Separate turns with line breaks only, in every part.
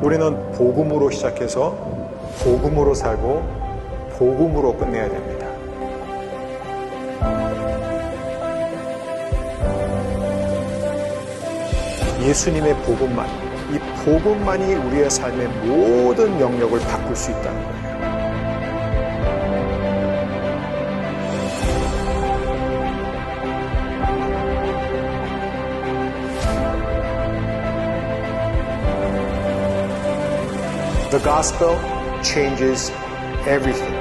우리는 복음으로 시작해서 복음으로 살고 복음으로 끝내야 됩니다. 예수님의 복음만, 이 복음만이 우리의 삶의 모든 영역을 바꿀 수 있다는 거예요. The gospel changes everything.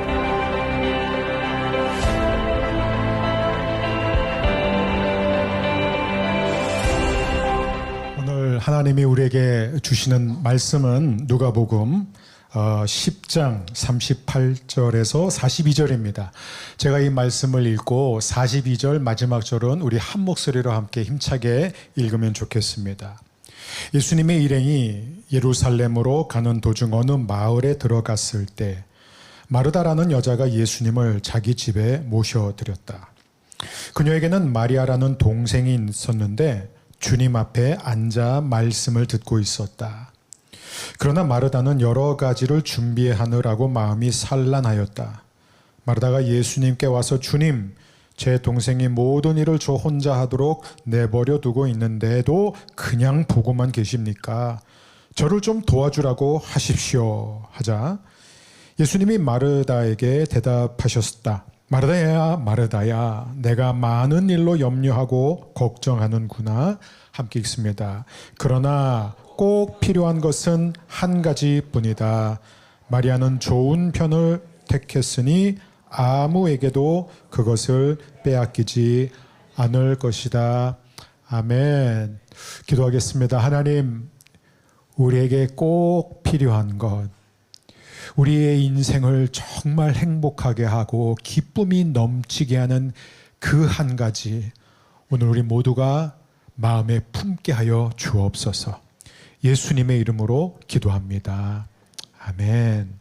오늘 하나님이 우리에게 주시는 말씀은 누가복음 10장 38절에서 42절입니다. 제가 이 말씀을 읽고 42절 마지막 절은 우리 한 목소리로 함께 힘차게 읽으면 좋겠습니다. 예수님의 일행이 예루살렘으로 가는 도중 어느 마을에 들어갔을 때 마르다라는 여자가 예수님을 자기 집에 모셔드렸다. 그녀에게는 마리아라는 동생이 있었는데 주님 앞에 앉아 말씀을 듣고 있었다. 그러나 마르다는 여러 가지를 준비하느라고 마음이 산란하였다. 마르다가 예수님께 와서 주님, 제 동생이 모든 일을 저 혼자 하도록 내버려 두고 있는데도 그냥 보고만 계십니까? 저를 좀 도와주라고 하십시오 하자 예수님이 마르다에게 대답하셨다. 마르다야, 마르다야, 내가 많은 일로 염려하고 걱정하는구나. 함께 읽습니다. 그러나 꼭 필요한 것은 한 가지뿐이다. 마리아는 좋은 편을 택했으니 아무에게도 그것을 빼앗기지 않을 것이다. 아멘. 기도하겠습니다. 하나님, 우리에게 꼭 필요한 것, 우리의 인생을 정말 행복하게 하고 기쁨이 넘치게 하는 그 한 가지, 오늘 우리 모두가 마음에 품게 하여 주옵소서. 예수님의 이름으로 기도합니다. 아멘.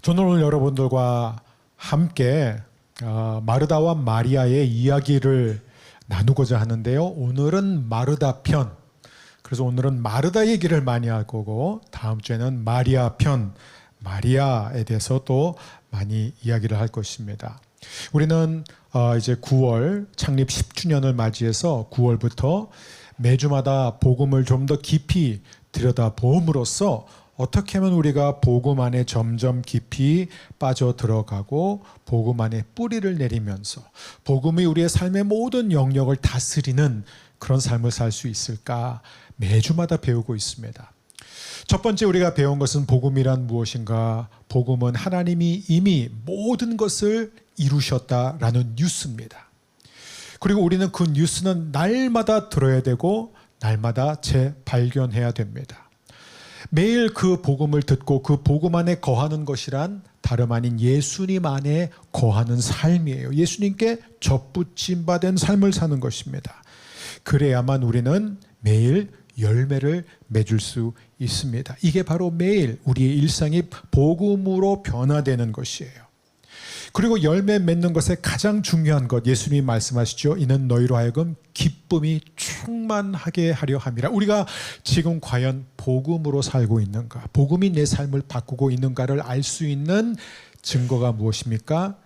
저는 오늘 여러분들과 함께 마르다와 마리아의 이야기를 나누고자 하는데요. 오늘은 마르다 편, 그래서 오늘은 마르다 얘기를 많이 할 거고 다음 주에는 마리아 편, 마리아에 대해서 또 많이 이야기를 할 것입니다. 우리는 이제 9월 창립 10주년을 맞이해서 9월부터 매주마다 복음을 좀 더 깊이 들여다봄으로써 어떻게 하면 우리가 복음 안에 점점 깊이 빠져 들어가고 복음 안에 뿌리를 내리면서 복음이 우리의 삶의 모든 영역을 다스리는 그런 삶을 살 수 있을까 매주마다 배우고 있습니다. 첫 번째 우리가 배운 것은 복음이란 무엇인가? 복음은 하나님이 이미 모든 것을 이루셨다라는 뉴스입니다. 그리고 우리는 그 뉴스는 날마다 들어야 되고 날마다 재발견해야 됩니다. 매일 그 복음을 듣고 그 복음 안에 거하는 것이란 다름 아닌 예수님 안에 거하는 삶이에요. 예수님께 접붙임받은 삶을 사는 것입니다. 그래야만 우리는 매일 열매를 맺을 수 있습니다. 이게 바로 매일 우리의 일상이 복음으로 변화되는 것이에요. 그리고 열매 맺는 것의 가장 중요한 것, 예수님이 말씀하시죠. 이는 너희로 하여금 기쁨이 충만하게 하려 함이라. 우리가 지금 과연 복음으로 살고 있는가, 복음이 내 삶을 바꾸고 있는가를 알 수 있는 증거가 무엇입니까?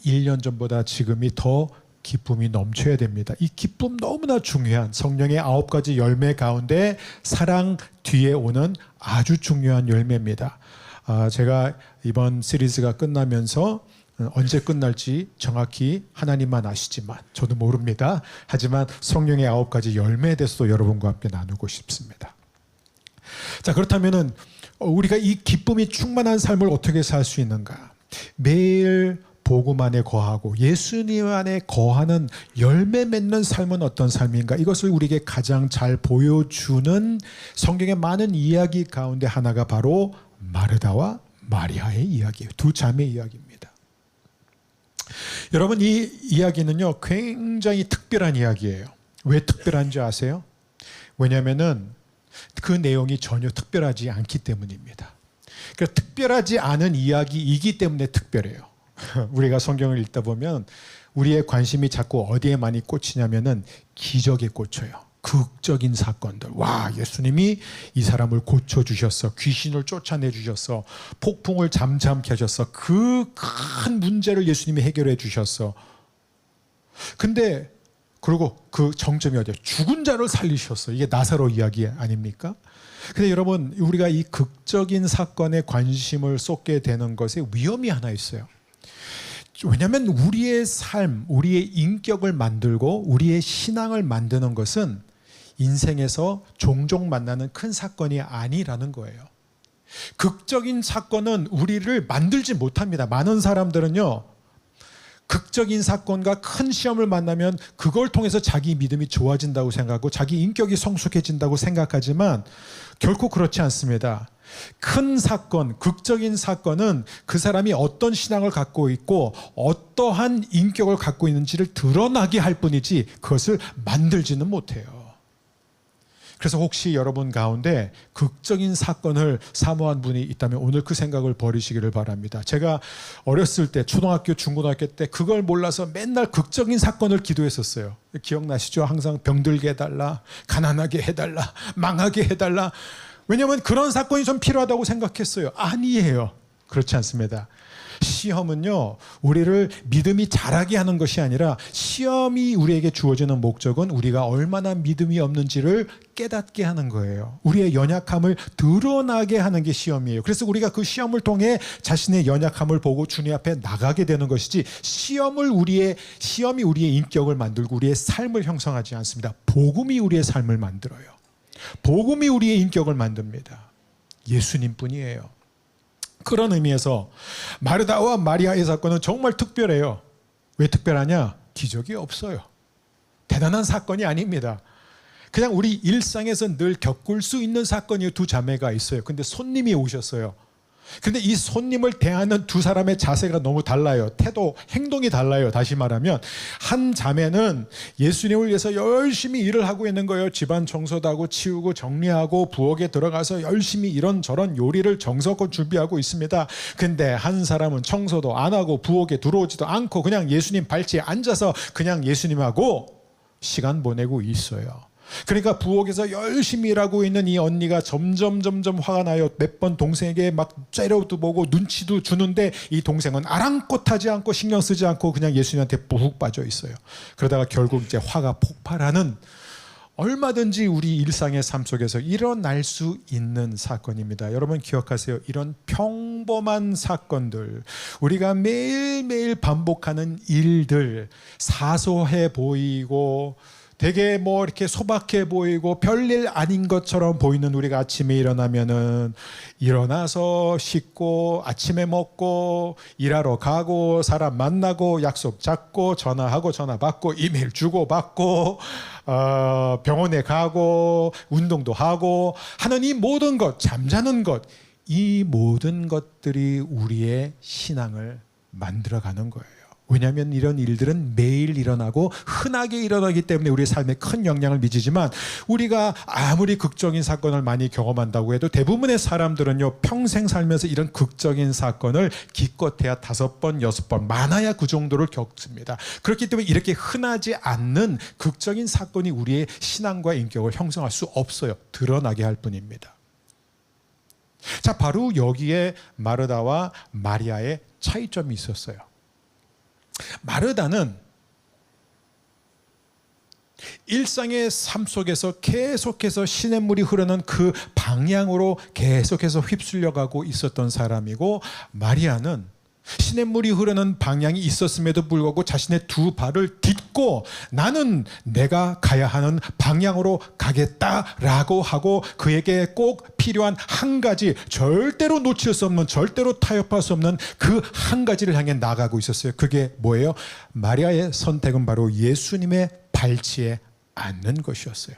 1년 전보다 지금이 더 기쁨이 넘쳐야 됩니다. 이 기쁨 너무나 중요한 성령의 9가지 열매 가운데 사랑 뒤에 오는 아주 중요한 열매입니다. 제가 이번 시리즈가 끝나면서 언제 끝날지 정확히 하나님만 아시지만 저도 모릅니다. 하지만 성령의 9가지 열매에 대해서도 여러분과 함께 나누고 싶습니다. 자, 그렇다면은 우리가 이 기쁨이 충만한 삶을 어떻게 살 수 있는가? 매일 복음 안에 거하고 예수님 안에 거하는 열매 맺는 삶은 어떤 삶인가? 이것을 우리에게 가장 잘 보여주는 성경의 많은 이야기 가운데 하나가 바로 마르다와 마리아의 이야기예요. 두 자매의 이야기입니다. 여러분, 이 이야기는요 굉장히 특별한 이야기예요. 왜 특별한지 아세요? 왜냐하면 그 내용이 전혀 특별하지 않기 때문입니다. 그러니까 특별하지 않은 이야기이기 때문에 특별해요. 우리가 성경을 읽다 보면 우리의 관심이 자꾸 어디에 많이 꽂히냐면은 기적에 꽂혀요. 극적인 사건들. 와, 예수님이 이 사람을 고쳐주셨어. 귀신을 쫓아내주셨어. 폭풍을 잠잠케 하셨어. 그 큰 문제를 예수님이 해결해 주셨어. 근데 그리고 그 정점이 어디야? 죽은 자를 살리셨어. 이게 나사로 이야기 아닙니까? 근데 여러분, 우리가 이 극적인 사건에 관심을 쏟게 되는 것에 위험이 하나 있어요. 왜냐하면 우리의 삶, 우리의 인격을 만들고 우리의 신앙을 만드는 것은 인생에서 종종 만나는 큰 사건이 아니라는 거예요. 극적인 사건은 우리를 만들지 못합니다. 많은 사람들은요, 극적인 사건과 큰 시험을 만나면 그걸 통해서 자기 믿음이 좋아진다고 생각하고 자기 인격이 성숙해진다고 생각하지만 결코 그렇지 않습니다. 큰 사건, 극적인 사건은 그 사람이 어떤 신앙을 갖고 있고 어떠한 인격을 갖고 있는지를 드러나게 할 뿐이지 그것을 만들지는 못해요. 그래서 혹시 여러분 가운데 극적인 사건을 사모한 분이 있다면 오늘 그 생각을 버리시기를 바랍니다. 제가 어렸을 때 초등학교, 중고등학교 때 그걸 몰라서 맨날 극적인 사건을 기도했었어요. 기억나시죠? 항상 병들게 해달라, 가난하게 해달라, 망하게 해달라. 왜냐하면 그런 사건이 좀 필요하다고 생각했어요. 아니에요. 그렇지 않습니다. 시험은요, 우리를 믿음이 자라게 하는 것이 아니라 시험이 우리에게 주어지는 목적은 우리가 얼마나 믿음이 없는지를 깨닫게 하는 거예요. 우리의 연약함을 드러나게 하는 게 시험이에요. 그래서 우리가 그 시험을 통해 자신의 연약함을 보고 주님 앞에 나가게 되는 것이지 시험이 우리의 인격을 만들고 우리의 삶을 형성하지 않습니다. 복음이 우리의 삶을 만들어요. 복음이 우리의 인격을 만듭니다. 예수님뿐이에요. 그런 의미에서 마르다와 마리아의 사건은 정말 특별해요. 왜 특별하냐? 기적이 없어요. 대단한 사건이 아닙니다. 그냥 우리 일상에서 늘 겪을 수 있는 사건이에요. 두 자매가 있어요. 근데 손님이 오셨어요. 근데 이 손님을 대하는 두 사람의 자세가 너무 달라요. 태도, 행동이 달라요. 다시 말하면 한 자매는 예수님을 위해서 열심히 일을 하고 있는 거예요. 집안 청소도 하고 치우고 정리하고 부엌에 들어가서 열심히 이런저런 요리를 정성껏 준비하고 있습니다. 근데 한 사람은 청소도 안 하고 부엌에 들어오지도 않고 그냥 예수님 발치에 앉아서 그냥 예수님하고 시간 보내고 있어요. 그러니까 부엌에서 열심히 일하고 있는 이 언니가 점점 화가 나요. 몇 번 동생에게 막 째려도 보고 눈치도 주는데 이 동생은 아랑곳하지 않고 신경 쓰지 않고 그냥 예수님한테 푹 빠져 있어요. 그러다가 결국 이제 화가 폭발하는, 얼마든지 우리 일상의 삶 속에서 일어날 수 있는 사건입니다. 여러분 기억하세요. 이런 평범한 사건들, 우리가 매일매일 반복하는 일들, 사소해 보이고 되게 뭐 이렇게 소박해 보이고 별일 아닌 것처럼 보이는 우리가 아침에 일어나면은 일어나서 씻고 아침에 먹고 일하러 가고 사람 만나고 약속 잡고 전화하고 전화 받고 이메일 주고 받고 병원에 가고 운동도 하고 하는 이 모든 것, 잠자는 것, 이 모든 것들이 우리의 신앙을 만들어가는 거예요. 왜냐하면 이런 일들은 매일 일어나고 흔하게 일어나기 때문에 우리의 삶에 큰 영향을 미치지만 우리가 아무리 극적인 사건을 많이 경험한다고 해도 대부분의 사람들은요, 평생 살면서 이런 극적인 사건을 기껏해야 5번, 6번, 많아야 그 정도를 겪습니다. 그렇기 때문에 이렇게 흔하지 않는 극적인 사건이 우리의 신앙과 인격을 형성할 수 없어요. 드러나게 할 뿐입니다. 자, 바로 여기에 마르다와 마리아의 차이점이 있었어요. 마르다는 일상의 삶 속에서 계속해서 시냇물이 흐르는 그 방향으로 계속해서 휩쓸려가고 있었던 사람이고, 마리아는 시냇물이 흐르는 방향이 있었음에도 불구하고 자신의 두 발을 딛고 나는 내가 가야 하는 방향으로 가겠다라고 하고 그에게 꼭 필요한 한 가지, 절대로 놓칠 수 없는, 절대로 타협할 수 없는 그 한 가지를 향해 나가고 있었어요. 그게 뭐예요? 마리아의 선택은 바로 예수님의 발치에 앉는 것이었어요.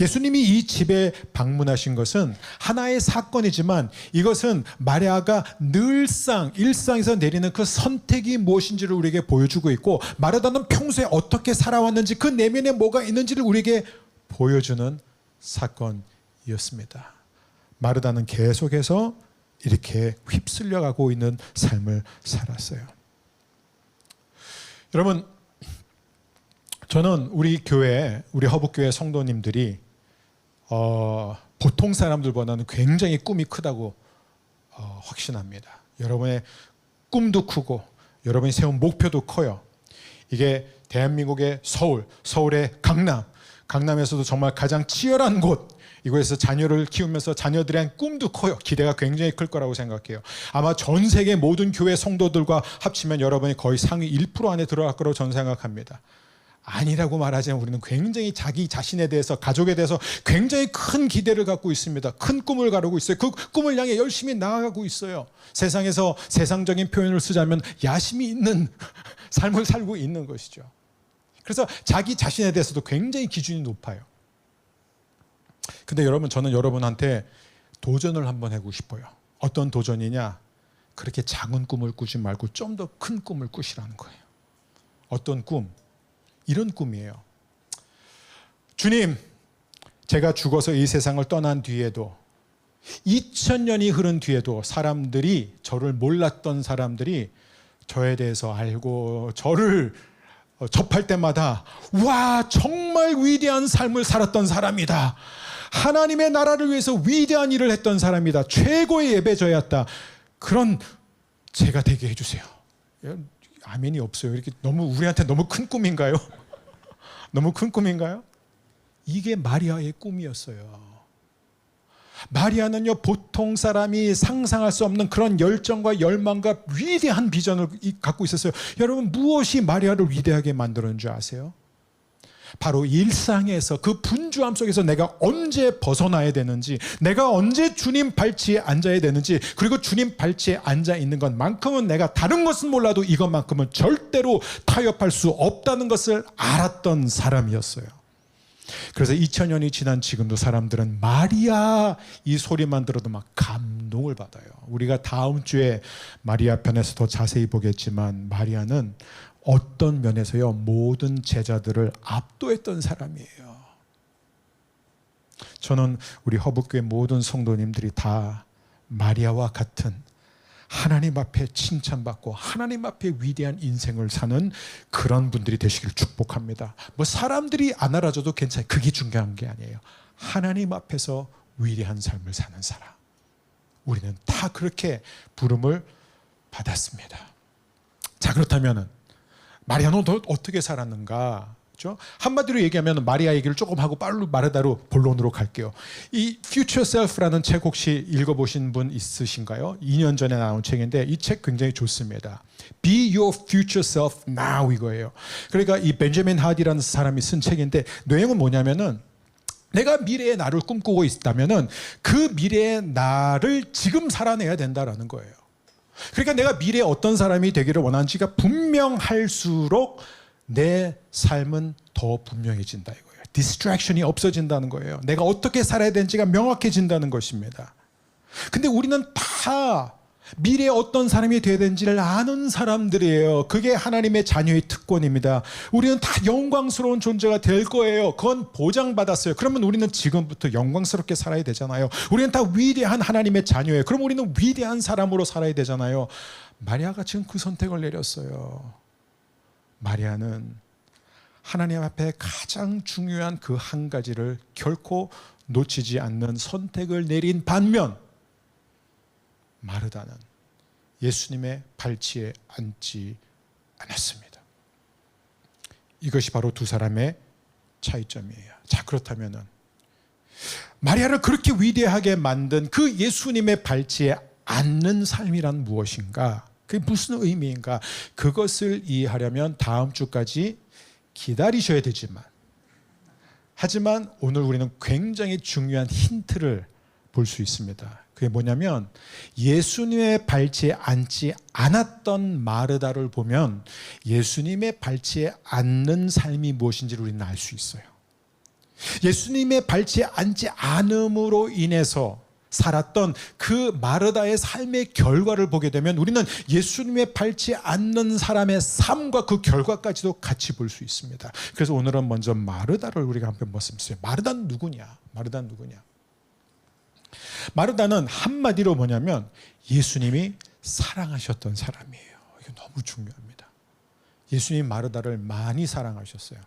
예수님이 이 집에 방문하신 것은 하나의 사건이지만 이것은 마리아가 늘상 일상에서 내리는 그 선택이 무엇인지를 우리에게 보여주고 있고, 마르다는 평소에 어떻게 살아왔는지 그 내면에 뭐가 있는지를 우리에게 보여주는 사건이었습니다. 마르다는 계속해서 이렇게 휩쓸려가고 있는 삶을 살았어요. 여러분, 저는 우리 교회, 우리 허북교회 성도님들이 보통 사람들보다는 굉장히 꿈이 크다고 확신합니다. 여러분의 꿈도 크고 여러분이 세운 목표도 커요. 이게 대한민국의 서울, 서울의 강남, 강남에서도 정말 가장 치열한 곳, 이곳에서 자녀를 키우면서 자녀들의 꿈도 커요. 기대가 굉장히 클 거라고 생각해요. 아마 전 세계 모든 교회 성도들과 합치면 여러분이 거의 상위 1% 안에 들어갈 거라고 저는 생각합니다. 아니라고 말하지만 우리는 굉장히 자기 자신에 대해서, 가족에 대해서 굉장히 큰 기대를 갖고 있습니다. 큰 꿈을 가르고 있어요. 그 꿈을 향해 열심히 나아가고 있어요. 세상에서 세상적인 표현을 쓰자면 야심이 있는 삶을 살고 있는 것이죠. 그래서 자기 자신에 대해서도 굉장히 기준이 높아요. 근데 여러분, 저는 여러분한테 도전을 한번 해보고 싶어요. 어떤 도전이냐? 그렇게 작은 꿈을 꾸지 말고 좀 더 큰 꿈을 꾸시라는 거예요. 어떤 꿈? 이런 꿈이에요. 주님, 제가 죽어서 이 세상을 떠난 뒤에도 2000년이 흐른 뒤에도 사람들이, 저를 몰랐던 사람들이 저에 대해서 알고 저를 접할 때마다 와, 정말 위대한 삶을 살았던 사람이다. 하나님의 나라를 위해서 위대한 일을 했던 사람이다. 최고의 예배자였다. 그런 제가 되게 해주세요. 아멘이 없어요. 이렇게 너무 우리한테 너무 큰 꿈인가요? 너무 큰 꿈인가요? 이게 마리아의 꿈이었어요. 마리아는요, 보통 사람이 상상할 수 없는 그런 열정과 열망과 위대한 비전을 갖고 있었어요. 여러분, 무엇이 마리아를 위대하게 만드는 줄 아세요? 바로 일상에서, 그 분주함 속에서 내가 언제 벗어나야 되는지, 내가 언제 주님 발치에 앉아야 되는지, 그리고 주님 발치에 앉아 있는 것만큼은 내가 다른 것은 몰라도 이것만큼은 절대로 타협할 수 없다는 것을 알았던 사람이었어요. 그래서 2000년이 지난 지금도 사람들은 마리아 이 소리만 들어도 막 감동을 받아요. 우리가 다음 주에 마리아 편에서 더 자세히 보겠지만, 마리아는 어떤 면에서요, 모든 제자들을 압도했던 사람이에요. 저는 우리 허북교회 모든 성도님들이 다 마리아와 같은 하나님 앞에 칭찬받고 하나님 앞에 위대한 인생을 사는 그런 분들이 되시길 축복합니다. 뭐 사람들이 안 알아줘도 괜찮아요. 그게 중요한 게 아니에요. 하나님 앞에서 위대한 삶을 사는 사람, 우리는 다 그렇게 부름을 받았습니다. 자, 그렇다면 마리아는 어떻게 살았는가? 그렇죠? 한마디로 얘기하면 마리아 얘기를 조금 하고 빨리 마르다로 본론으로 갈게요. 이 Future Self라는 책 혹시 읽어보신 분 있으신가요? 2년 전에 나온 책인데 이 책 굉장히 좋습니다. Be Your Future Self Now 이거예요. 그러니까 이 벤저민 하디라는 사람이 쓴 책인데, 내용은 뭐냐면은, 내가 미래의 나를 꿈꾸고 있다면은 그 미래의 나를 지금 살아내야 된다라는 거예요. 그러니까 내가 미래에 어떤 사람이 되기를 원하는지가 분명할수록 내 삶은 더 분명해진다 이거예요. 디스트랙션이 없어진다는 거예요. 내가 어떻게 살아야 되는지가 명확해진다는 것입니다. 근데 우리는 다 미래에 어떤 사람이 되어야 되는지를 아는 사람들이에요. 그게 하나님의 자녀의 특권입니다. 우리는 다 영광스러운 존재가 될 거예요. 그건 보장받았어요. 그러면 우리는 지금부터 영광스럽게 살아야 되잖아요. 우리는 다 위대한 하나님의 자녀예요. 그럼 우리는 위대한 사람으로 살아야 되잖아요. 마리아가 지금 그 선택을 내렸어요. 마리아는 하나님 앞에 가장 중요한 그 한 가지를 결코 놓치지 않는 선택을 내린 반면, 마르다는 예수님의 발치에 앉지 않았습니다. 이것이 바로 두 사람의 차이점이에요. 자, 그렇다면은 마리아를 그렇게 위대하게 만든 그 예수님의 발치에 앉는 삶이란 무엇인가? 그게 무슨 의미인가? 그것을 이해하려면 다음 주까지 기다리셔야 되지만, 하지만 오늘 우리는 굉장히 중요한 힌트를 볼 수 있습니다. 그게 뭐냐면, 예수님의 발치에 앉지 않았던 마르다를 보면 예수님의 발치에 앉는 삶이 무엇인지를 우리는 알 수 있어요. 예수님의 발치에 앉지 않음으로 인해서 살았던 그 마르다의 삶의 결과를 보게 되면 우리는 예수님의 발치에 앉는 사람의 삶과 그 결과까지도 같이 볼 수 있습니다. 그래서 오늘은 먼저 마르다를 우리가 한번 말씀드렸어요. 마르다는 누구냐? 마르다는 누구냐? 마르다는 한마디로 뭐냐면 예수님이 사랑하셨던 사람이에요. 이게 너무 중요합니다. 예수님이 마르다를 많이 사랑하셨어요.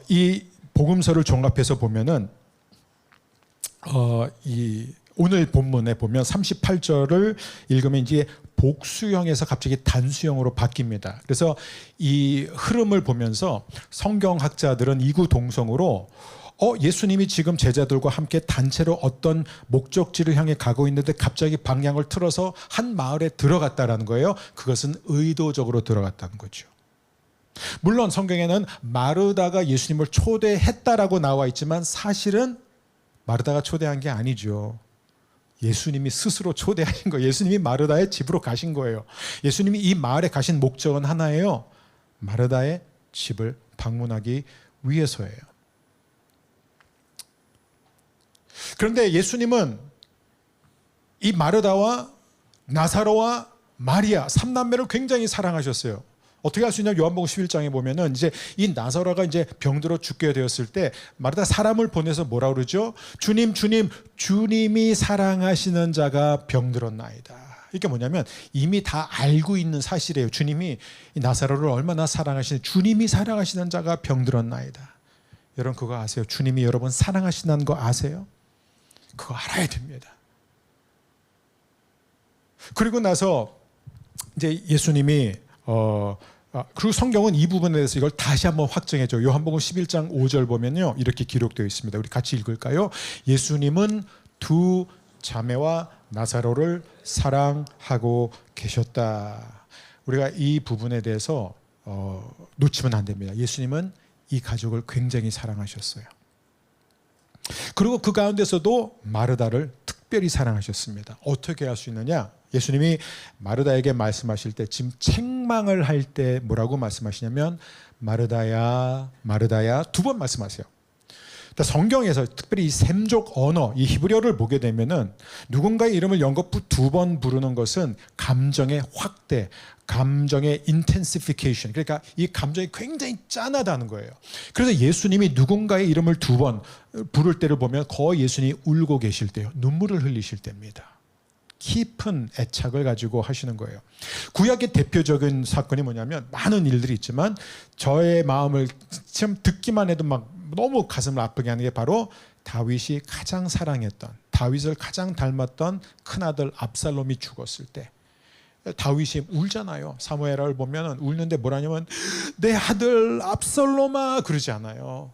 이 복음서를 종합해서 보면은 이 오늘 본문에 보면 38절을 읽으면 이제 복수형에서 갑자기 단수형으로 바뀝니다. 그래서 이 흐름을 보면서 성경학자들은 이구동성으로 예수님이 지금 제자들과 함께 단체로 어떤 목적지를 향해 가고 있는데 갑자기 방향을 틀어서 한 마을에 들어갔다라는 거예요. 그것은 의도적으로 들어갔다는 거죠. 물론 성경에는 마르다가 예수님을 초대했다라고 나와 있지만 사실은 마르다가 초대한 게 아니죠. 예수님이 스스로 초대하신 거예요. 예수님이 마르다의 집으로 가신 거예요. 예수님이 이 마을에 가신 목적은 하나예요. 마르다의 집을 방문하기 위해서예요. 그런데 예수님은 이 마르다와 나사로와 마리아 3남매를 굉장히 사랑하셨어요. 어떻게 할 수 있냐? 요한복음 11장에 보면은 이제 이 나사로가 이제 병들어 죽게 되었을 때 마르다 사람을 보내서 뭐라 그러죠? 주님, 주님이 사랑하시는 자가 병들었나이다. 이게 뭐냐면 이미 다 알고 있는 사실이에요. 주님이 이 나사로를 얼마나 사랑하시는, 주님이 사랑하시는 자가 병들었나이다. 여러분 그거 아세요? 주님이 여러분 사랑하신다는 거 아세요? 그거 알아야 됩니다. 그리고 나서 이제 예수님이 그리고 성경은 이 부분에 대해서 이걸 다시 한번 확정해줘. 요한복음 11장 5절 보면요 이렇게 기록되어 있습니다. 우리 같이 읽을까요? 예수님은 두 자매와 나사로를 사랑하고 계셨다. 우리가 이 부분에 대해서 놓치면 안 됩니다. 예수님은 이 가족을 굉장히 사랑하셨어요. 그리고 그 가운데서도 마르다를 특별히 사랑하셨습니다. 어떻게 할 수 있느냐? 예수님이 마르다에게 말씀하실 때 지금 책망을 할 때 뭐라고 말씀하시냐면 마르다야 마르다야 두 번 말씀하세요. 그러니까 성경에서 특별히 이 셈족 언어, 이 히브리어를 보게 되면은 누군가의 이름을 연거푸 두 번 부르는 것은 감정의 확대, 감정의 intensification. 그러니까 이 감정이 굉장히 짠하다는 거예요. 그래서 예수님이 누군가의 이름을 두 번 부를 때를 보면 거의 예수님이 울고 계실 때요. 눈물을 흘리실 때입니다. 깊은 애착을 가지고 하시는 거예요. 구약의 대표적인 사건이 뭐냐면 많은 일들이 있지만 저의 마음을 참 듣기만 해도 막 너무 가슴을 아프게 하는 게 바로 다윗이 가장 사랑했던, 다윗을 가장 닮았던 큰아들 압살롬이 죽었을 때 다윗이 울잖아요. 사무엘을 보면 울는데 뭐라냐면 내 아들 압살롬아 그러지 않아요.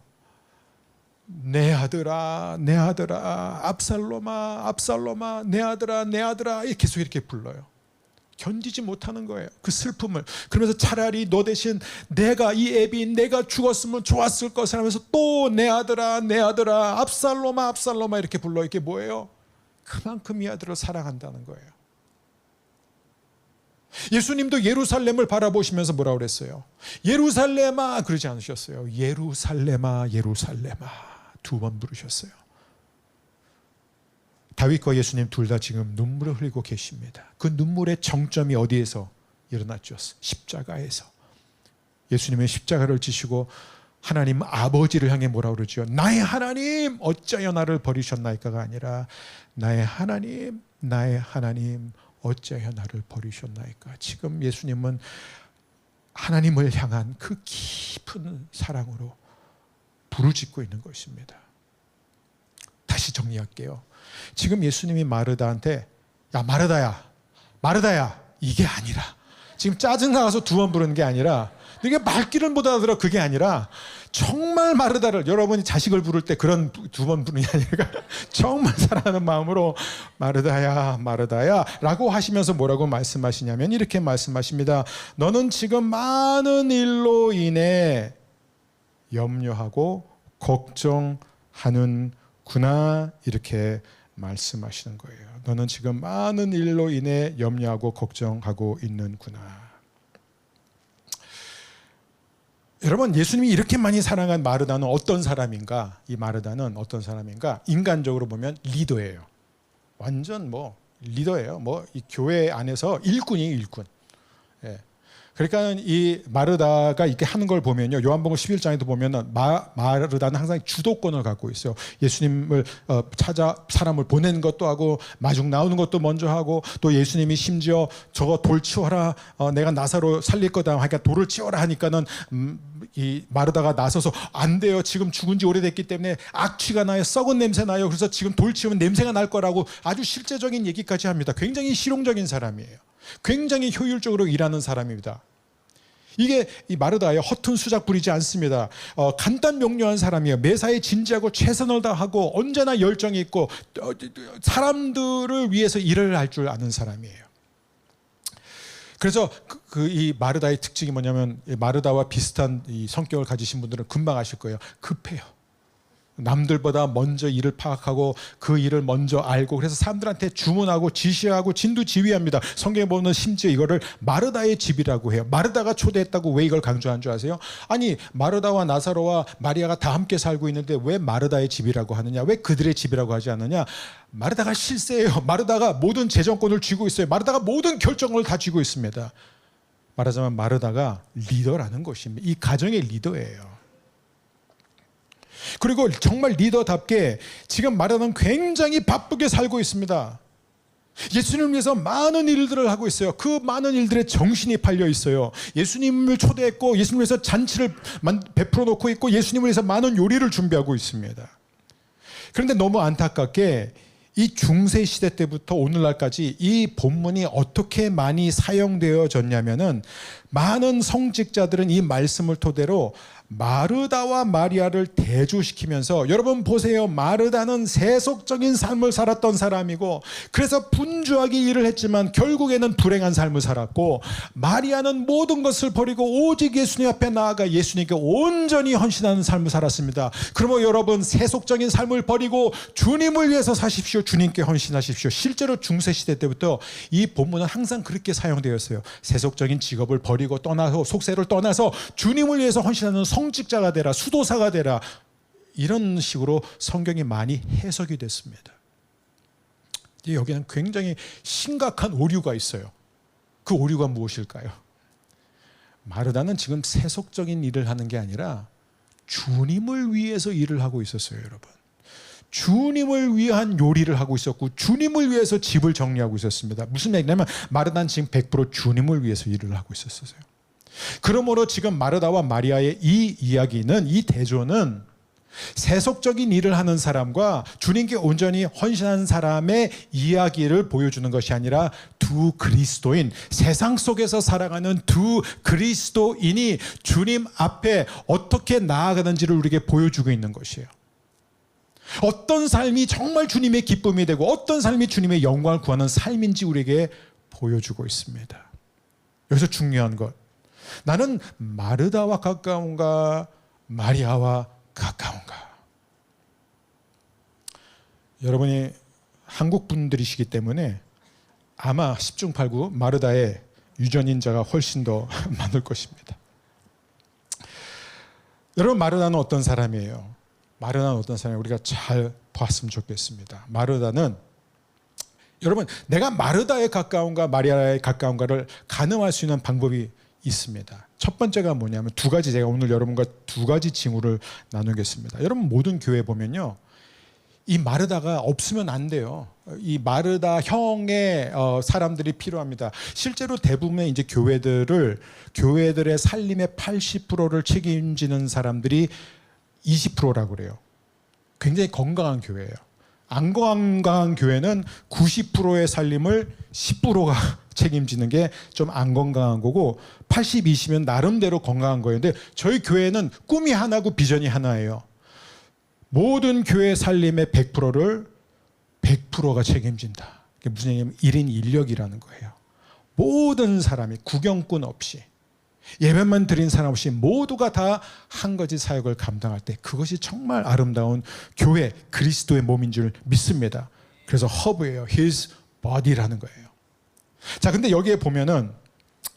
내 아들아 내 아들아 압살롬아 압살롬아 내 아들아 내 아들아 계속 이렇게 불러요. 견디지 못하는 거예요. 그 슬픔을. 그러면서 차라리 너 대신 내가 이 애비 내가 죽었으면 좋았을 것을 하면서 또 내 아들아 내 아들아 압살롬아 압살롬아 이렇게 불러. 이게 뭐예요? 그만큼 이 아들을 사랑한다는 거예요. 예수님도 예루살렘을 바라보시면서 뭐라고 그랬어요? 예루살렘아 그러지 않으셨어요. 예루살렘아 예루살렘아 두 번 부르셨어요. 다윗과 예수님 둘 다 지금 눈물을 흘리고 계십니다. 그 눈물의 정점이 어디에서 일어났죠? 십자가에서. 예수님의 십자가를 지시고 하나님 아버지를 향해 뭐라고 그러죠? 나의 하나님 어찌하여 나를 버리셨나이까가 아니라 나의 하나님 어찌하여 나를 버리셨나이까. 지금 예수님은 하나님을 향한 그 깊은 사랑으로 부르짖고 있는 것입니다. 다시 정리할게요. 지금 예수님이 마르다한테 야 마르다야 이게 아니라 지금 짜증나서 두 번 부르는 게 아니라 이게 말귀를 못 알아들어 그게 아니라 정말 마르다를 여러분이 자식을 부를 때 그런 두 번 부르는 게 아니라 정말 사랑하는 마음으로 마르다야 라고 하시면서 뭐라고 말씀하시냐면 이렇게 말씀하십니다. 너는 지금 많은 일로 인해 염려하고 걱정하는구나 이렇게 말씀하시는 거예요. 너는 지금 많은 일로 인해 염려하고 걱정하고 있는구나. 여러분 예수님이 이렇게 많이 사랑한 마르다는 어떤 사람인가? 이 마르다는 어떤 사람인가? 인간적으로 보면 리더예요. 완전 리더예요. 이 교회 안에서 일꾼이에요, 일꾼. 예. 그러니까 이 마르다가 이렇게 하는 걸 보면요. 요한복음 11장에도 보면 마르다는 항상 주도권을 갖고 있어요. 예수님을 찾아 사람을 보내는 것도 하고 마중 나오는 것도 먼저 하고 또 예수님이 심지어 저거 돌 치워라. 내가 나사로 살릴 거다. 하니까 돌을 치워라 하니까는 이 마르다가 나서서 안 돼요. 지금 죽은 지 오래됐기 때문에 악취가 나요. 썩은 냄새 나요. 그래서 지금 돌 치우면 냄새가 날 거라고 아주 실제적인 얘기까지 합니다. 굉장히 실용적인 사람이에요. 굉장히 효율적으로 일하는 사람입니다. 이게 이 마르다예요. 허튼 수작 부리지 않습니다. 간단 명료한 사람이에요. 매사에 진지하고 최선을 다하고 언제나 열정이 있고 사람들을 위해서 일을 할 줄 아는 사람이에요. 그래서 이 마르다의 특징이 뭐냐면 마르다와 비슷한 이 성격을 가지신 분들은 금방 아실 거예요. 급해요. 남들보다 먼저 일을 파악하고 그 일을 먼저 알고 그래서 사람들한테 주문하고 지시하고 진두지휘합니다. 성경에 보면 심지어 이거를 마르다의 집이라고 해요. 마르다가 초대했다고 왜 이걸 강조한 줄 아세요? 아니 마르다와 나사로와 마리아가 다 함께 살고 있는데 왜 마르다의 집이라고 하느냐? 왜 그들의 집이라고 하지 않느냐? 마르다가 실세예요. 마르다가 모든 재정권을 쥐고 있어요. 마르다가 모든 결정을 다 쥐고 있습니다. 말하자면 마르다가 리더라는 것입니다. 이 가정의 리더예요. 그리고 정말 리더답게 지금 마르다는 굉장히 바쁘게 살고 있습니다. 예수님을 위해서 많은 일들을 하고 있어요. 그 많은 일들에 정신이 팔려 있어요. 예수님을 초대했고 예수님을 위해서 잔치를 베풀어 놓고 있고 예수님을 위해서 많은 요리를 준비하고 있습니다. 그런데 너무 안타깝게 이 중세시대 때부터 오늘날까지 이 본문이 어떻게 많이 사용되어졌냐면은 많은 성직자들은 이 말씀을 토대로 마르다와 마리아를 대조시키면서 여러분 보세요. 마르다는 세속적인 삶을 살았던 사람이고 그래서 분주하게 일을 했지만 결국에는 불행한 삶을 살았고 마리아는 모든 것을 버리고 오직 예수님 앞에 나아가 예수님께 온전히 헌신하는 삶을 살았습니다. 그러면 여러분 세속적인 삶을 버리고 주님을 위해서 사십시오. 주님께 헌신하십시오. 실제로 중세시대 때부터 이 본문은 항상 그렇게 사용되었어요. 세속적인 직업을 버리고 떠나서 속세를 떠나서 주님을 위해서 헌신하는 성직자가 되라, 수도사가 되라 이런 식으로 성경이 많이 해석이 됐습니다. 여기는 굉장히 심각한 오류가 있어요. 그 오류가 무엇일까요? 마르다는 지금 세속적인 일을 하는 게 아니라 주님을 위해서 일을 하고 있었어요, 여러분. 주님을 위한 요리를 하고 있었고 주님을 위해서 집을 정리하고 있었습니다. 무슨 얘기냐면 마르다는 지금 100% 주님을 위해서 일을 하고 있었어요. 그러므로 지금 마르다와 마리아의 이 이야기는 이 대조는 세속적인 일을 하는 사람과 주님께 온전히 헌신한 사람의 이야기를 보여주는 것이 아니라 두 그리스도인, 세상 속에서 살아가는 두 그리스도인이 주님 앞에 어떻게 나아가는지를 우리에게 보여주고 있는 것이에요. 어떤 삶이 정말 주님의 기쁨이 되고 어떤 삶이 주님의 영광을 구하는 삶인지 우리에게 보여주고 있습니다. 여기서 중요한 것, 나는 마르다와 가까운가 마리아와 가까운가? 여러분이 한국 분들이시기 때문에 아마 10중 8구 마르다의 유전인자가 훨씬 더 많을 것입니다. 여러분 마르다는 어떤 사람이에요? 마르다는 어떤 사람이에요? 우리가 잘 봤으면 좋겠습니다. 마르다는 여러분 내가 마르다에 가까운가 마리아에 가까운가를 가늠할 수 있는 방법이 있습니다. 첫 번째가 뭐냐면 두 가지, 제가 오늘 여러분과 두 가지 징후를 나누겠습니다. 여러분 모든 교회 보면요, 이 마르다가 없으면 안 돼요. 이 마르다 형의 사람들이 필요합니다. 실제로 대부분의 이제 교회들의 살림의 80%를 책임지는 사람들이 20%라고 그래요. 굉장히 건강한 교회예요. 안 건강한 교회는 90%의 살림을 10%가 책임지는 게 좀 안 건강한 거고 80, 20면 나름대로 건강한 거예요. 근데 저희 교회는 꿈이 하나고 비전이 하나예요. 모든 교회 살림의 100%를 100%가 책임진다. 그게 무슨 얘기냐면 1인 1력이라는 거예요. 모든 사람이 구경꾼 없이 예배만 드린 사람 없이 모두가 다 한 가지 사역을 감당할 때 그것이 정말 아름다운 교회, 그리스도의 몸인 줄 믿습니다. 그래서 허브예요. His body라는 거예요. 자, 근데 여기에 보면은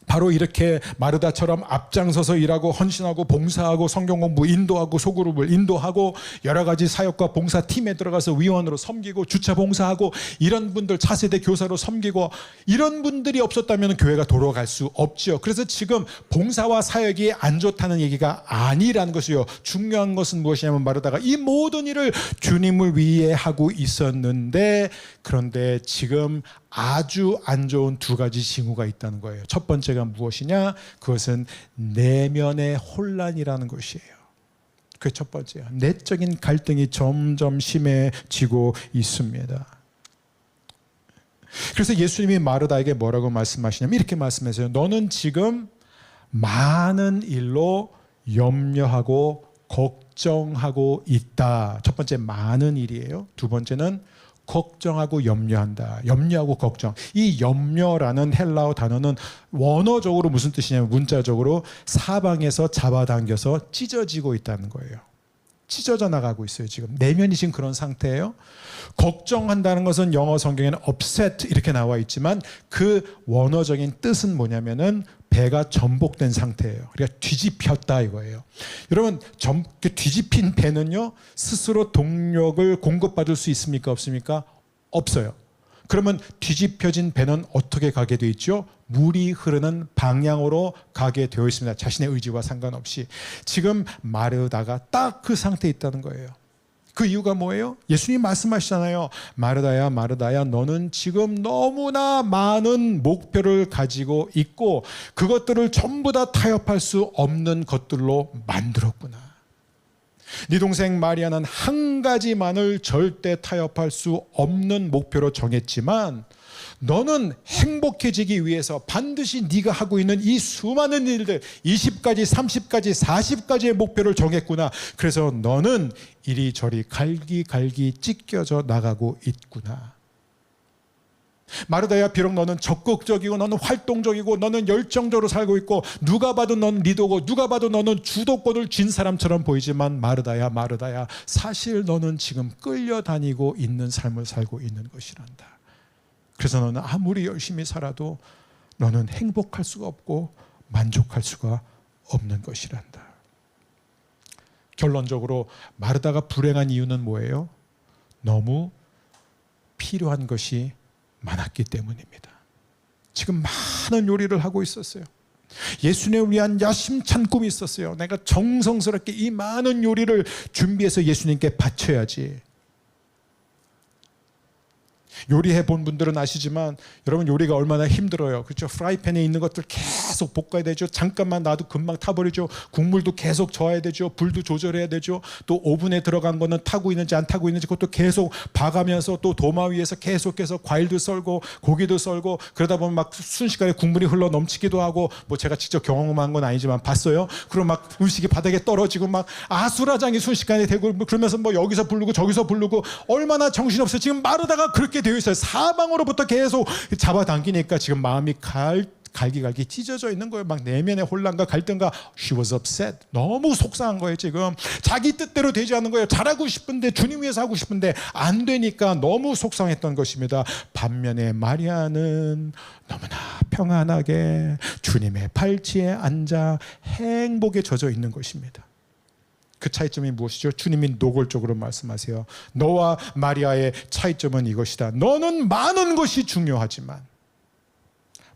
바로 이렇게 마르다처럼 앞장서서 일하고 헌신하고 봉사하고 성경 공부 인도하고 소그룹을 인도하고 여러 가지 사역과 봉사 팀에 들어가서 위원으로 섬기고 주차 봉사하고 이런 분들 차세대 교사로 섬기고 이런 분들이 없었다면 교회가 돌아갈 수 없죠. 그래서 지금 봉사와 사역이 안 좋다는 얘기가 아니라는 것이요. 중요한 것은 무엇이냐면 마르다가 이 모든 일을 주님을 위해 하고 있었는데 그런데 지금 아주 안 좋은 두 가지 징후가 있다는 거예요. 첫 번째가 무엇이냐? 그것은 내면의 혼란이라는 것이에요. 그게 첫 번째예요. 내적인 갈등이 점점 심해지고 있습니다. 그래서 예수님이 마르다에게 뭐라고 말씀하시냐면 이렇게 말씀하세요. 너는 지금 많은 일로 염려하고 걱정하고 있다. 첫 번째 많은 일이에요. 두 번째는 걱정하고 염려한다. 염려하고 걱정. 이 염려라는 헬라어 단어는 원어적으로 무슨 뜻이냐면 문자적으로 사방에서 잡아당겨서 찢어지고 있다는 거예요. 찢어져 나가고 있어요. 지금 내면이 지금 그런 상태예요. 걱정한다는 것은 영어 성경에는 upset 이렇게 나와 있지만 그 원어적인 뜻은 뭐냐면은 배가 전복된 상태예요. 그러니까 뒤집혔다 이거예요. 여러분 뒤집힌 배는요 스스로 동력을 공급받을 수 있습니까? 없습니까? 없어요. 그러면 뒤집혀진 배는 어떻게 가게 되어 있죠? 물이 흐르는 방향으로 가게 되어 있습니다. 자신의 의지와 상관없이. 지금 마르다가 딱 그 상태에 있다는 거예요. 그 이유가 뭐예요? 예수님 말씀하시잖아요. 마르다야 마르다야 너는 지금 너무나 많은 목표를 가지고 있고 그것들을 전부 다 타협할 수 없는 것들로 만들었구나. 네 동생 마리아는 한 가지만을 절대 타협할 수 없는 목표로 정했지만 너는 행복해지기 위해서 반드시 네가 하고 있는 이 수많은 일들 20가지, 30가지, 40가지의 목표를 정했구나. 그래서 너는 이리저리 갈기갈기 찢겨져 나가고 있구나. 마르다야 비록 너는 적극적이고 너는 활동적이고 너는 열정적으로 살고 있고 누가 봐도 너는 리더고 누가 봐도 너는 주도권을 쥔 사람처럼 보이지만 마르다야 마르다야 사실 너는 지금 끌려다니고 있는 삶을 살고 있는 것이란다. 그래서 너는 아무리 열심히 살아도 너는 행복할 수가 없고 만족할 수가 없는 것이란다. 결론적으로 마르다가 불행한 이유는 뭐예요? 너무 필요한 것이 많았기 때문입니다. 지금 많은 요리를 하고 있었어요. 예수님을 위한 야심찬 꿈이 있었어요. 내가 정성스럽게 이 많은 요리를 준비해서 예수님께 바쳐야지. 요리해 본 분들은 아시지만 여러분 요리가 얼마나 힘들어요. 그렇죠? 프라이팬에 있는 것들 계속 볶아야 되죠. 잠깐만 놔도 금방 타버리죠. 국물도 계속 저어야 되죠. 불도 조절해야 되죠. 또 오븐에 들어간 거는 타고 있는지 안 타고 있는지 그것도 계속 봐가면서 또 도마 위에서 계속해서 과일도 썰고 고기도 썰고 그러다 보면 막 순식간에 국물이 흘러 넘치기도 하고 뭐 제가 직접 경험한 건 아니지만 봤어요. 그럼 막 음식이 바닥에 떨어지고 막 아수라장이 순식간에 되고 그러면서 뭐 여기서 부르고 저기서 부르고 얼마나 정신없어요. 지금 마르다가 그렇게 되어 있어요. 사방으로부터 계속 잡아당기니까 지금 마음이 갈기갈기 찢어져 있는 거예요. 막 내면의 혼란과 갈등과 she was upset. 너무 속상한 거예요. 지금 자기 뜻대로 되지 않는 거예요. 잘하고 싶은데 주님 위해서 하고 싶은데 안 되니까 너무 속상했던 것입니다. 반면에 마리아는 너무나 평안하게 주님의 발치에 앉아 행복에 젖어 있는 것입니다. 그 차이점이 무엇이죠? 주님이 노골적으로 말씀하세요. 너와 마리아의 차이점은 이것이다. 너는 많은 것이 중요하지만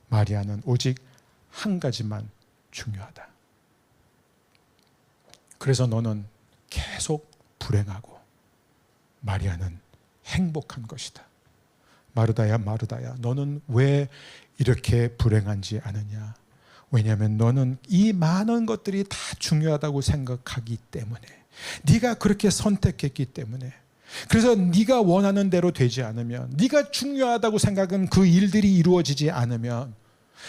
마리아는 오직 한 가지만 중요하다. 그래서 너는 계속 불행하고 마리아는 행복한 것이다. 마르다야 마르다야 너는 왜 이렇게 불행한지 아느냐? 왜냐하면 너는 이 많은 것들이 다 중요하다고 생각하기 때문에 네가 그렇게 선택했기 때문에 그래서 네가 원하는 대로 되지 않으면 네가 중요하다고 생각한 그 일들이 이루어지지 않으면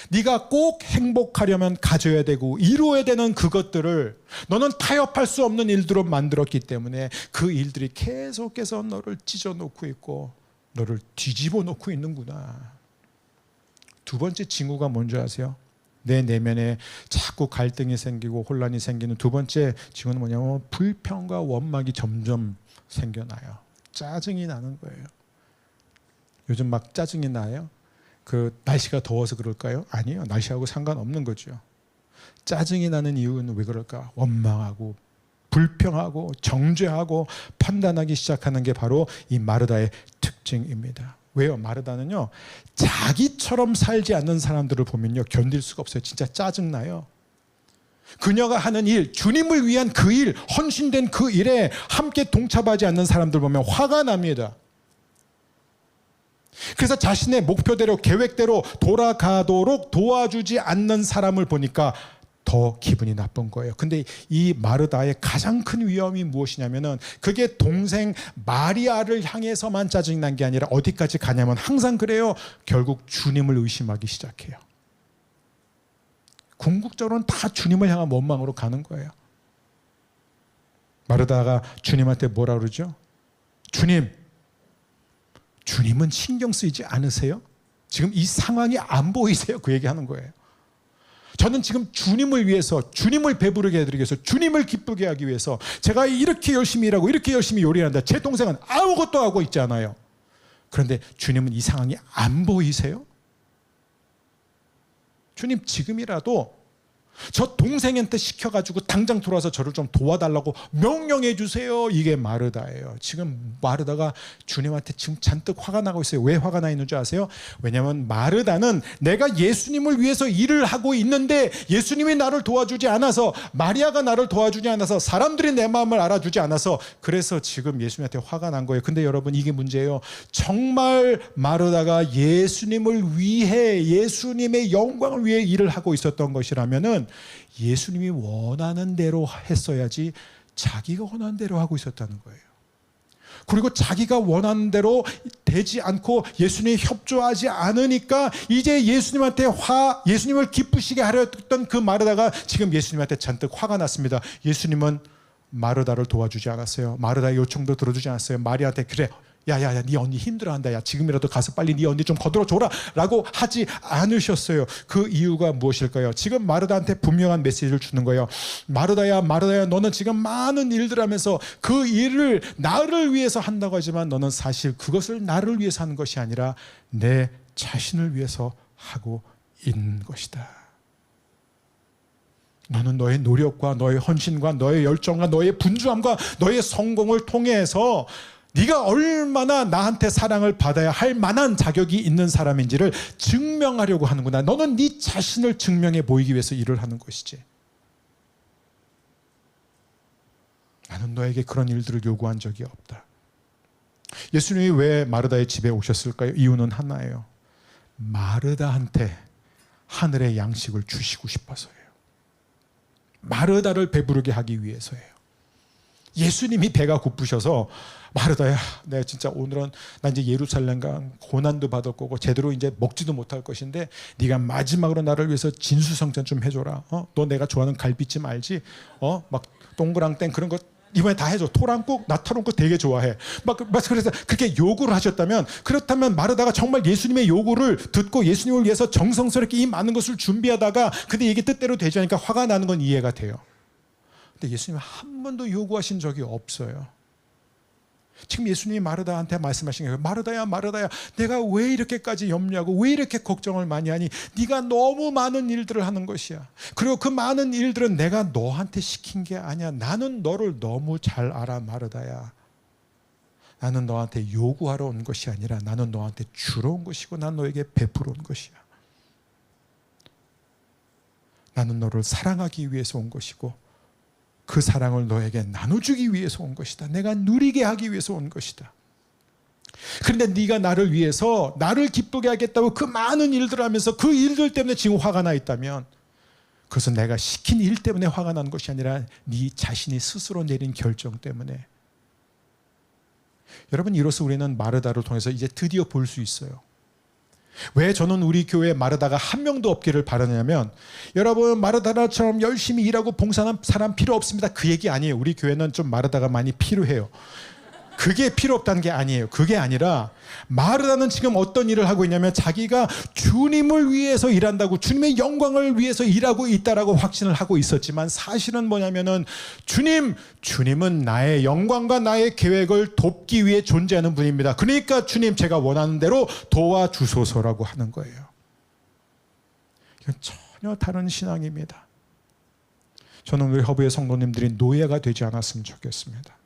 네가 꼭 행복하려면 가져야 되고 이루어야 되는 그것들을 너는 타협할 수 없는 일들로 만들었기 때문에 그 일들이 계속해서 너를 찢어놓고 있고 너를 뒤집어 놓고 있는구나. 두 번째 징후가 뭔지 아세요? 내 내면에 자꾸 갈등이 생기고 혼란이 생기는 두 번째 징후는 뭐냐면 불평과 원망이 점점 생겨나요. 짜증이 나는 거예요. 요즘 막 짜증이 나요? 그 날씨가 더워서 그럴까요? 아니요. 날씨하고 상관없는 거죠. 짜증이 나는 이유는 왜 그럴까? 원망하고 불평하고 정죄하고 판단하기 시작하는 게 바로 이 마르다의 특징입니다. 왜요? 마르다는요 자기처럼 살지 않는 사람들을 보면요 견딜 수가 없어요. 진짜 짜증나요. 그녀가 하는 일, 주님을 위한 그 일, 헌신된 그 일에 함께 동참하지 않는 사람들 보면 화가 납니다. 그래서 자신의 목표대로 계획대로 돌아가도록 도와주지 않는 사람을 보니까 더 기분이 나쁜 거예요. 근데 이 마르다의 가장 큰 위험이 무엇이냐면은 그게 동생 마리아를 향해서만 짜증이 난 게 아니라 어디까지 가냐면 항상 그래요. 결국 주님을 의심하기 시작해요. 궁극적으로는 다 주님을 향한 원망으로 가는 거예요. 마르다가 주님한테 뭐라 그러죠? 주님은 신경 쓰이지 않으세요? 지금 이 상황이 안 보이세요? 그 얘기하는 거예요. 저는 지금 주님을 위해서, 주님을 배부르게 해드리기 위해서, 주님을 기쁘게 하기 위해서 제가 이렇게 열심히 일하고 이렇게 열심히 요리한다. 제 동생은 아무것도 하고 있지 않아요. 그런데 주님은 이 상황이 안 보이세요? 주님, 지금이라도 저 동생한테 시켜가지고 당장 돌아서 저를 좀 도와달라고 명령해 주세요. 이게 마르다예요. 지금 마르다가 주님한테 지금 잔뜩 화가 나고 있어요. 왜 화가 나 있는 줄 아세요? 왜냐하면 마르다는 내가 예수님을 위해서 일을 하고 있는데 예수님이 나를 도와주지 않아서, 마리아가 나를 도와주지 않아서, 사람들이 내 마음을 알아주지 않아서, 그래서 지금 예수님한테 화가 난 거예요. 근데 여러분, 이게 문제예요. 정말 마르다가 예수님을 위해, 예수님의 영광을 위해 일을 하고 있었던 것이라면은 예수님이 원하는 대로 했어야지 자기가 원하는 대로 하고 있었다는 거예요. 그리고 자기가 원하는 대로 되지 않고 예수님이 협조하지 않으니까 이제 예수님을 기쁘시게 하려 했던 그 마르다가 지금 예수님한테 잔뜩 화가 났습니다. 예수님은 마르다를 도와주지 않았어요. 마르다의 요청도 들어주지 않았어요. 마리아한테 그래, 야야야, 네 언니 힘들어한다. 야, 지금이라도 가서 빨리 네 언니 좀 거들어줘라 라고 하지 않으셨어요. 그 이유가 무엇일까요? 지금 마르다한테 분명한 메시지를 주는 거예요. 마르다야, 너는 지금 많은 일들 하면서 그 일을 나를 위해서 한다고 하지만 너는 사실 그것을 나를 위해서 하는 것이 아니라 내 자신을 위해서 하고 있는 것이다. 너는 너의 노력과 너의 헌신과 너의 열정과 너의 분주함과 너의 성공을 통해서 네가 얼마나 나한테 사랑을 받아야 할 만한 자격이 있는 사람인지를 증명하려고 하는구나. 너는 네 자신을 증명해 보이기 위해서 일을 하는 것이지. 나는 너에게 그런 일들을 요구한 적이 없다. 예수님이 왜 마르다의 집에 오셨을까요? 이유는 하나예요. 마르다한테 하늘의 양식을 주시고 싶어서예요. 마르다를 배부르게 하기 위해서예요. 예수님이 배가 고프셔서 마르다야, 내가 진짜 오늘은 나 이제 예루살렘 가 고난도 받을 거고 제대로 이제 먹지도 못할 것인데 네가 마지막으로 나를 위해서 진수성찬 좀 해줘라. 너 내가 좋아하는 갈비찜 알지? 막 동그랑땡 그런 거 이번에 다 해줘. 토랑국, 나 토랑국 되게 좋아해. 그래서 그렇게 요구를 하셨다면, 그렇다면 마르다가 정말 예수님의 요구를 듣고 예수님을 위해서 정성스럽게 이 많은 것을 준비하다가 근데 이게 뜻대로 되지 않으니까 화가 나는 건 이해가 돼요. 근데 예수님은 한 번도 요구하신 적이 없어요. 지금 예수님이 마르다한테 말씀하신 거예요. 마르다야, 내가 왜 이렇게까지 염려하고 왜 이렇게 걱정을 많이 하니? 네가 너무 많은 일들을 하는 것이야. 그리고 그 많은 일들은 내가 너한테 시킨 게 아니야. 나는 너를 너무 잘 알아, 마르다야. 나는 너한테 요구하러 온 것이 아니라 나는 너한테 주러 온 것이고 난 너에게 베풀어 온 것이야. 나는 너를 사랑하기 위해서 온 것이고 그 사랑을 너에게 나눠주기 위해서 온 것이다. 내가 누리게 하기 위해서 온 것이다. 그런데 네가 나를 위해서 나를 기쁘게 하겠다고 그 많은 일들을 하면서 그 일들 때문에 지금 화가 나 있다면 그것은 내가 시킨 일 때문에 화가 난 것이 아니라 네 자신이 스스로 내린 결정 때문에. 여러분, 이로써 우리는 마르다를 통해서 이제 드디어 볼 수 있어요. 왜 저는 우리 교회에 마르다가 한 명도 없기를 바라냐면, 여러분 마르다처럼 열심히 일하고 봉사하는 사람 필요 없습니다. 그 얘기 아니에요. 우리 교회는 좀 마르다가 많이 필요해요. 그게 필요 없다는 게 아니에요. 그게 아니라 마르다는 지금 어떤 일을 하고 있냐면 자기가 주님을 위해서 일한다고, 주님의 영광을 위해서 일하고 있다라고 확신을 하고 있었지만 사실은 뭐냐면은 주님은 나의 영광과 나의 계획을 돕기 위해 존재하는 분입니다. 그러니까 주님, 제가 원하는 대로 도와주소서라고 하는 거예요. 이건 전혀 다른 신앙입니다. 저는 우리 허브의 성도님들이 노예가 되지 않았으면 좋겠습니다.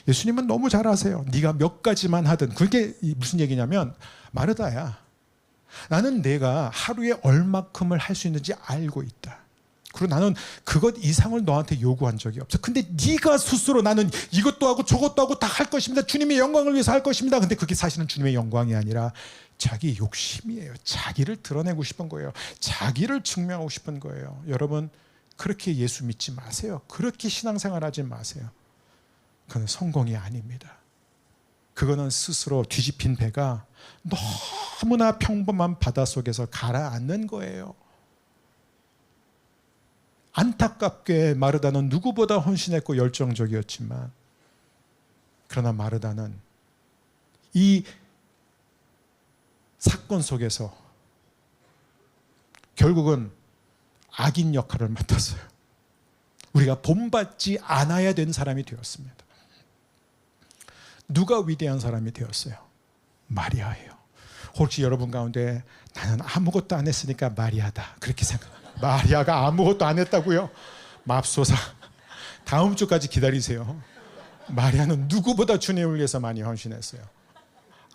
예수님은 너무 잘 아세요. 네가 몇 가지만 하든. 그게 무슨 얘기냐면, 마르다야, 나는 내가 하루에 얼마큼을 할 수 있는지 알고 있다. 그리고 나는 그것 이상을 너한테 요구한 적이 없어. 근데 네가 스스로 나는 이것도 하고 저것도 하고 다 할 것입니다. 주님의 영광을 위해서 할 것입니다. 근데 그게 사실은 주님의 영광이 아니라 자기 욕심이에요. 자기를 드러내고 싶은 거예요. 자기를 증명하고 싶은 거예요. 여러분, 그렇게 예수 믿지 마세요. 그렇게 신앙생활 하지 마세요. 그건 성공이 아닙니다. 그거는 스스로 뒤집힌 배가 너무나 평범한 바닷속에서 가라앉는 거예요. 안타깝게 마르다는 누구보다 헌신했고 열정적이었지만, 그러나 마르다는 이 사건 속에서 결국은 악인 역할을 맡았어요. 우리가 본받지 않아야 된 사람이 되었습니다. 누가 위대한 사람이 되었어요? 마리아예요. 혹시 여러분 가운데 나는 아무것도 안 했으니까 마리아다, 그렇게 생각합니다. 마리아가 아무것도 안 했다고요? 맙소사, 다음 주까지 기다리세요. 마리아는 누구보다 주님을 위해서 많이 헌신했어요.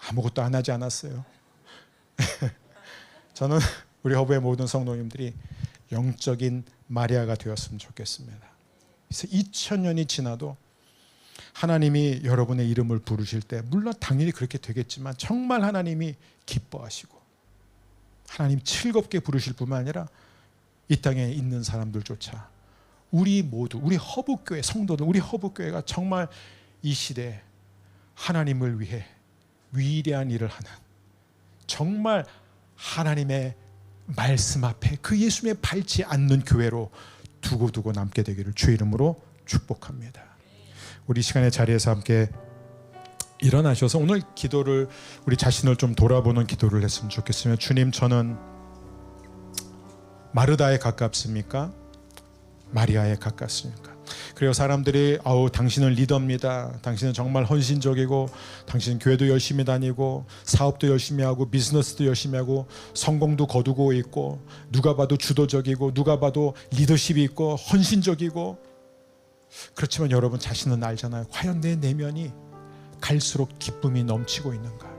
아무것도 안 하지 않았어요. 저는 우리 허브의 모든 성도님들이 영적인 마리아가 되었으면 좋겠습니다. 그래서 2000년이 지나도 하나님이 여러분의 이름을 부르실 때, 물론 당연히 그렇게 되겠지만 정말 하나님이 기뻐하시고 하나님 즐겁게 부르실 뿐만 아니라 이 땅에 있는 사람들조차, 우리 모두, 우리 허브교회 성도들, 우리 허브교회가 정말 이 시대에 하나님을 위해 위대한 일을 하는, 정말 하나님의 말씀 앞에 그 예수님에 밟지 않는 교회로 두고두고 남게 되기를 주의 이름으로 축복합니다. 우리 시간의 자리에서 함께 일어나셔서 오늘 기도를, 우리 자신을 좀 돌아보는 기도를 했으면 좋겠습니다. 주님, 저는 마르다에 가깝습니까? 마리아에 가깝습니까? 그리고 사람들이 당신은 리더입니다. 당신은 정말 헌신적이고, 당신은 교회도 열심히 다니고, 사업도 열심히 하고, 비즈니스도 열심히 하고, 성공도 거두고 있고, 누가 봐도 주도적이고, 누가 봐도 리더십이 있고, 헌신적이고. 그렇지만 여러분 자신은 알잖아요. 과연 내 내면이 갈수록 기쁨이 넘치고 있는가?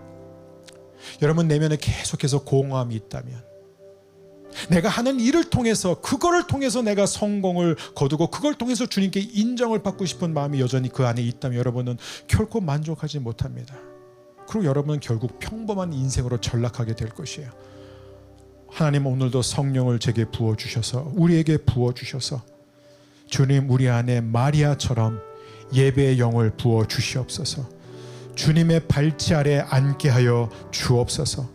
여러분 내면에 계속해서 공허함이 있다면, 내가 하는 일을 통해서, 그거를 통해서 내가 성공을 거두고 그걸 통해서 주님께 인정을 받고 싶은 마음이 여전히 그 안에 있다면 여러분은 결코 만족하지 못합니다. 그리고 여러분은 결국 평범한 인생으로 전락하게 될 것이에요. 하나님, 오늘도 성령을 제게 부어주셔서, 우리에게 부어주셔서 주님, 우리 안에 마리아처럼 예배의 영을 부어주시옵소서. 주님의 발치 아래 앉게 하여 주옵소서.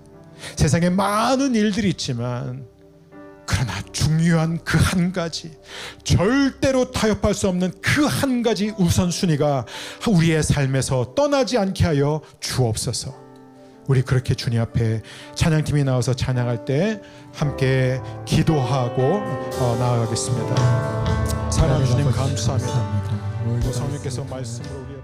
세상에 많은 일들이 있지만, 그러나 중요한 그 한 가지, 절대로 타협할 수 없는 그 한 가지 우선순위가 우리의 삶에서 떠나지 않게 하여 주옵소서. 우리 그렇게 주님 앞에 찬양팀이 나와서 찬양할 때 함께 기도하고 나아가겠습니다. 사랑하는 주님 감사합니다. 성령께서 말씀으로 우리의